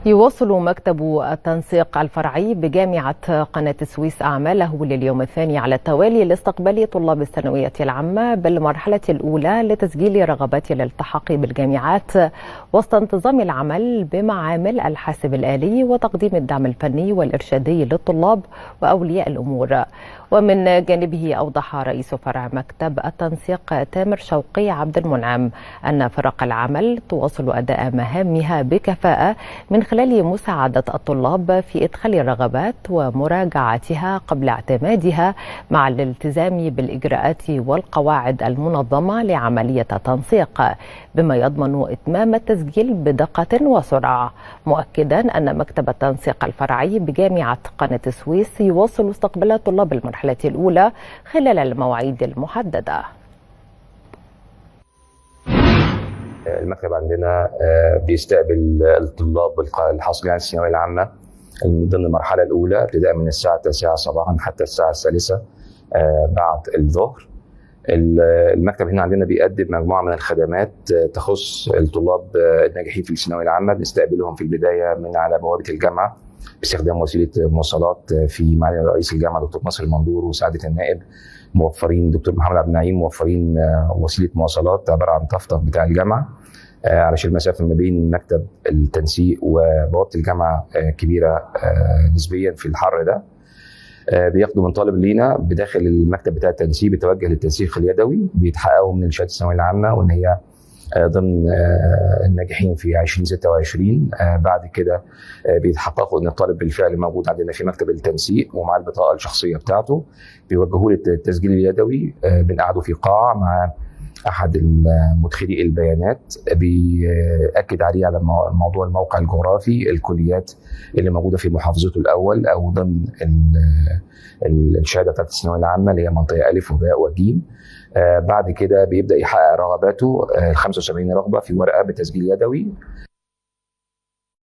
يواصل مكتب التنسيق الفرعي بجامعة قناة السويس أعماله لليوم الثاني على التوالي لاستقبال طلاب الثانوية العامة بالمرحلة الأولى لتسجيل رغبات الالتحاق بالجامعات وسط انتظام العمل بمعامل الحاسب الآلي وتقديم الدعم الفني والإرشادي للطلاب وأولياء الأمور. ومن جانبه أوضح رئيس فرع مكتب التنسيق تامر شوقي عبد المنعم أن فرق العمل تواصل أداء مهامها بكفاءة من خلال مساعدة الطلاب في إدخال الرغبات ومراجعتها قبل اعتمادها مع الالتزام بالإجراءات والقواعد المنظمة لعملية التنسيق بما يضمن إتمام التسجيل بدقة وسرعة، مؤكدا أن مكتب التنسيق الفرعي بجامعة قناة السويس يواصل استقبال طلاب المرحلة الأولى خلال المواعيد المحددة. المكتب عندنا بيستقبل الطلاب الحاصلين على الثانوية العامة من ضمن المرحلة الأولى ابتداء من الساعة 9 صباحا حتى الساعة 3 بعد الظهر. المكتب هنا عندنا بيقدم مجموعة من الخدمات تخص الطلاب الناجحين في الثانوية العامة. بنستقبلهم في البداية من على بوابة الجامعة باستخدام وسيلة مواصلات في معالي رئيس الجامعة دكتور ناصر المندور وسعادة النائب موفرين دكتور محمد عبد النعيم موفرين وسيلة مواصلات عبارة عن طفطف بتاع الجامعة علشان المسافة ما بين مكتب التنسيق وبوابة الجامعة كبيرة نسبيا في الحر ده. بياخدوا من طالب لينا بداخل المكتب بتاع التنسيق بيتوجه للتنسيق اليدوي بيتحققوا من شهادة الثانوية العامة وان هي ضمن الناجحين في 2026. بعد كده بيتحققوا ان الطالب بالفعل موجود عندنا في مكتب التنسيق ومع البطاقه الشخصيه بتاعته. بيوجهوا له التسجيل اليدوي، بنقعده في قاعه مع احد مدخلي البيانات بيأكد عليه على موضوع الموقع الجغرافي الكليات اللي موجوده في محافظته الاول او ضمن الشهاده بتاعت الثانويه العامه اللي هي منطقه الف وباء وجيم. بعد كده بيبدأ يحقق رغباته 75 رغبة في ورقة بتسجيل يدوي.